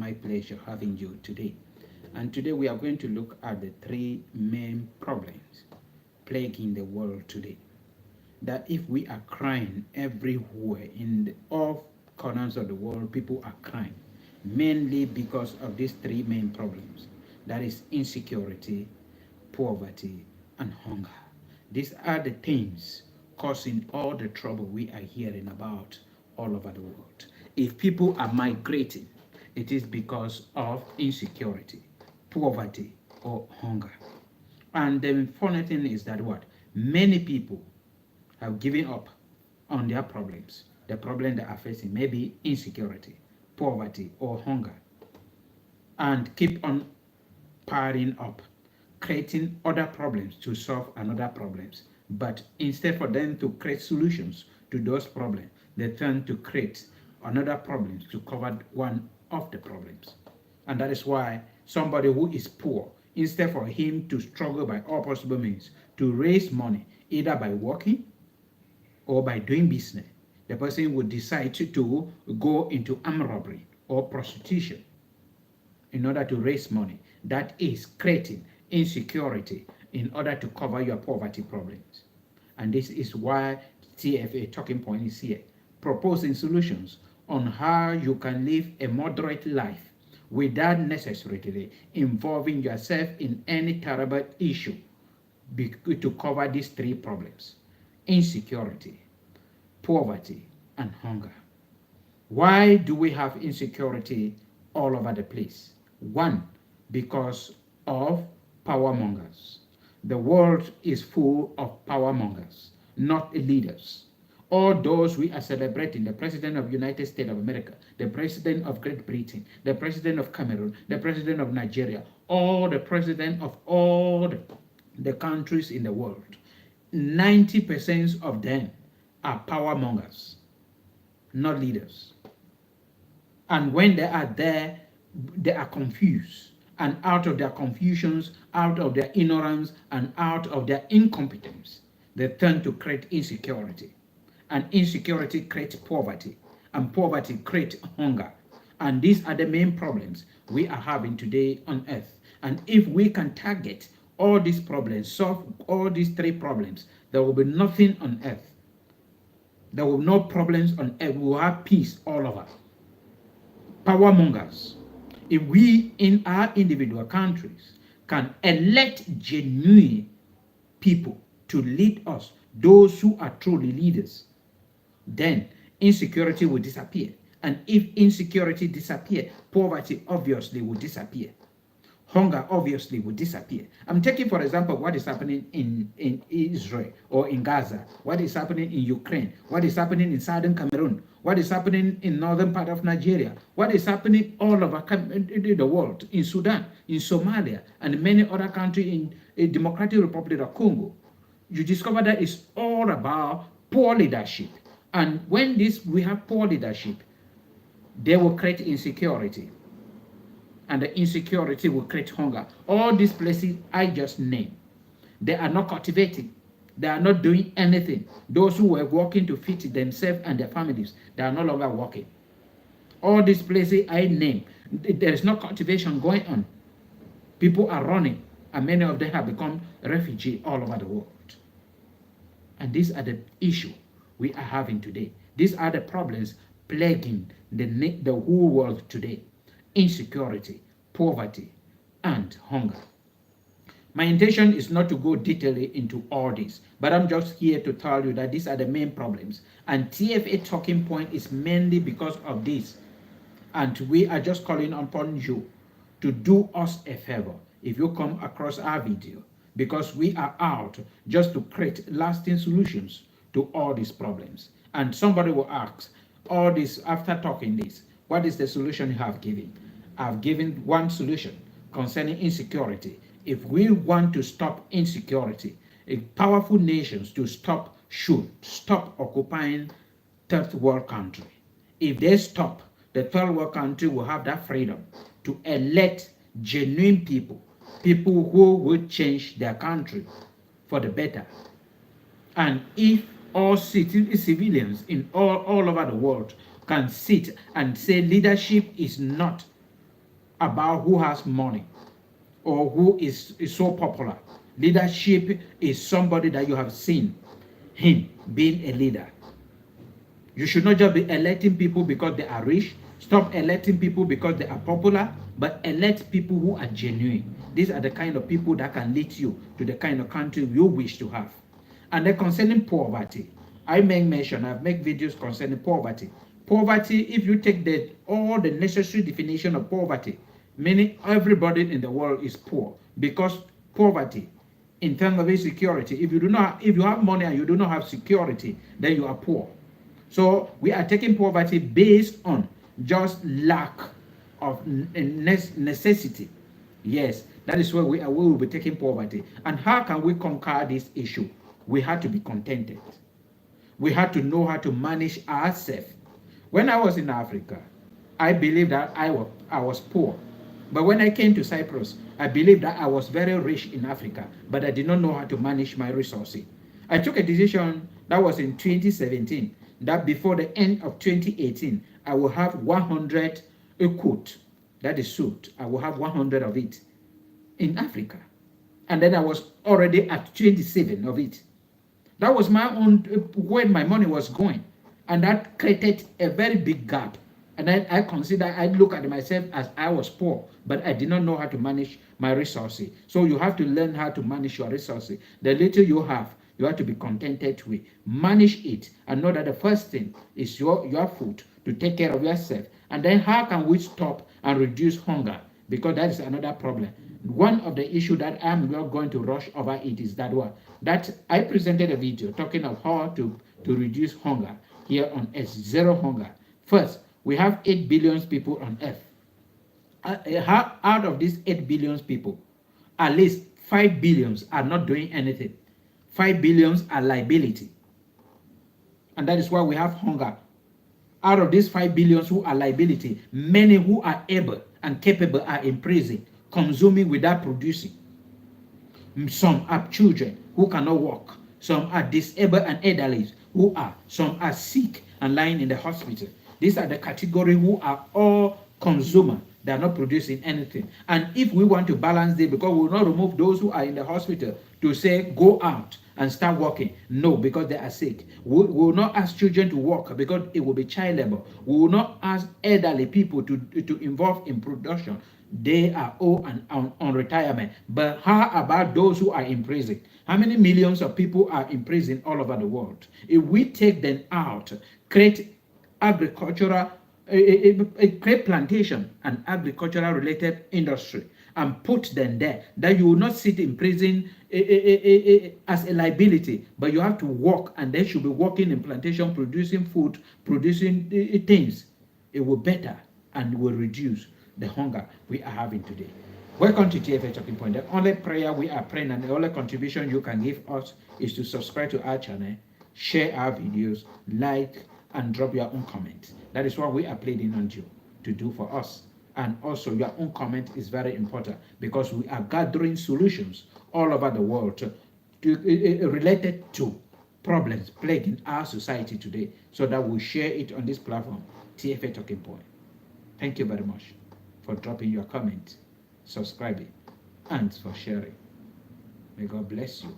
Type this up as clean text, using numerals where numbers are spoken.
my pleasure having you today. And today we are going to look at the three main problems plaguing the world today. That if we are crying everywhere in all corners of the world, people are crying, mainly because of these three main problems. That is insecurity, poverty, and hunger. These are the things causing all the trouble we are hearing about all over the world. If people are migrating, it is because of insecurity, poverty, or hunger. And the funny thing is that what? Many people have given up on their problems. The problem they are facing may be insecurity, poverty, or hunger, and keep on piling up, creating other problems to solve another problems. But instead for them to create solutions to those problems, they turn to create another problems to cover one of the problems. And that is why somebody who is poor, instead for him to struggle by all possible means to raise money, either by working or by doing business, the person would decide to go into armed robbery or prostitution in order to raise money. That is creating insecurity in order to cover your poverty problems. And this is why TFA Talking Point is here, proposing solutions on how you can live a moderate life without necessarily involving yourself in any terrible issue to cover these three problems: insecurity, poverty, and hunger. Why do we have insecurity all over the place? One, because of power mongers. The world is full of power mongers, not leaders. All those we are celebrating, the President of the United States of America, the President of Great Britain, the President of Cameroon, the President of Nigeria, all the President of all the countries in the world, 90% of them are power mongers, not leaders. And when they are there, they are confused. And out of their confusions, out of their ignorance, and out of their incompetence, they turn to create insecurity. And insecurity creates poverty. And poverty creates hunger. And these are the main problems we are having today on earth. And if we can target all these problems, solve all these three problems, there will be nothing on earth. There will be no problems on earth. We will have peace all over. Power mongers. If we in our individual countries can elect genuine people to lead us, those who are truly leaders, then insecurity will disappear. And if insecurity disappears, poverty obviously will disappear. Hunger obviously will disappear. I'm taking, for example, what is happening in Israel or in Gaza, what is happening in Ukraine, what is happening in southern Cameroon, what is happening in northern part of Nigeria, what is happening all over the world, in Sudan, in Somalia, and many other countries in the Democratic Republic of Congo. You discover that it's all about poor leadership. And when we have poor leadership, they will create insecurity. And the insecurity will create hunger. All these places I just named, they are not cultivating. They are not doing anything. Those who were working to feed themselves and their families, they are no longer working. All these places I named, there is no cultivation going on. People are running, and many of them have become refugees all over the world. And these are the issues we are having today. These are the problems plaguing the whole world today: insecurity, poverty, and hunger. My intention is not to go detailedly into all this, but I'm just here to tell you that these are the main problems. And TFA Talking Point is mainly because of this. And we are just calling upon you to do us a favor if you come across our video, because we are out just to create lasting solutions to all these problems. And somebody will ask, all this, after talking this, what is the solution you have given? I've given one solution concerning insecurity. If we want to stop insecurity, powerful nations should stop occupying third world country. If they stop, the third world country will have that freedom to elect genuine people, people who will change their country for the better. And if all civilians in all over the world can sit and say leadership is not about who has money or who is so popular. Leadership is somebody that you have seen him being a leader. You should not just be electing people because they are rich. Stop electing people because they are popular, but elect people who are genuine. These are the kind of people that can lead you to the kind of country you wish to have. And then concerning poverty, I've made videos concerning poverty. Poverty, if you take all the necessary definition of poverty, meaning everybody in the world is poor, because poverty, in terms of insecurity, if you have money and you do not have security, then you are poor. So we are taking poverty based on just lack of necessity. Yes, that is where we will be taking poverty. And how can we conquer this issue? We have to be contented. We have to know how to manage ourselves. When I was in Africa, I believed that I was poor. But when I came to Cyprus, I believed that I was very rich in Africa, but I did not know how to manage my resources. I took a decision that was in 2017, that before the end of 2018, I will have 100 a coat, that is suit. I will have 100 of it in Africa. And then I was already at 27 of it. That was my own, where my money was going. And that created a very big gap. And I look at myself as I was poor, but I did not know how to manage my resources. So you have to learn how to manage your resources. The little you have to be contented with. Manage it and know that the first thing is your food, to take care of yourself. And then how can we stop and reduce hunger? Because that is another problem. One of the issues that I'm not going to rush over it is that I presented a video talking of how to reduce hunger here on Earth, zero hunger. First, we have 8 billion people on Earth. Out of these 8 billion people, at least 5 billions are not doing anything. 5 billions are liability. And that is why we have hunger. Out of these 5 billions who are liability, many who are able and capable are in prison, consuming without producing. Some are children who cannot walk. Some are disabled and elderly some are sick and lying in the hospital. These are the category who are all consumer. They are not producing anything. And if we want to balance this, because we will not remove those who are in the hospital to say, go out and start working. No, because they are sick. We will not ask children to work because it will be child labor. We will not ask elderly people to involve in production. They are all on retirement. But how about those who are in prison? How many millions of people are in prison all over the world? If we take them out, create agricultural, create plantation and agricultural related industry and put them there, that you will not sit in prison as a liability, but you have to work, and they should be working in plantation, producing food, producing things. It will better and will reduce the hunger we are having today. Welcome to TFA Talking Point. The only prayer we are praying and the only contribution you can give us is to subscribe to our channel, share our videos, like, and drop your own comment. That is what we are pleading on you to do for us. And also your own comment is very important, because we are gathering solutions all over the world related to problems plaguing our society today, so that we share it on this platform, TFA Talking Point. Thank you very much for dropping your comment, subscribing, and for sharing. May God bless you.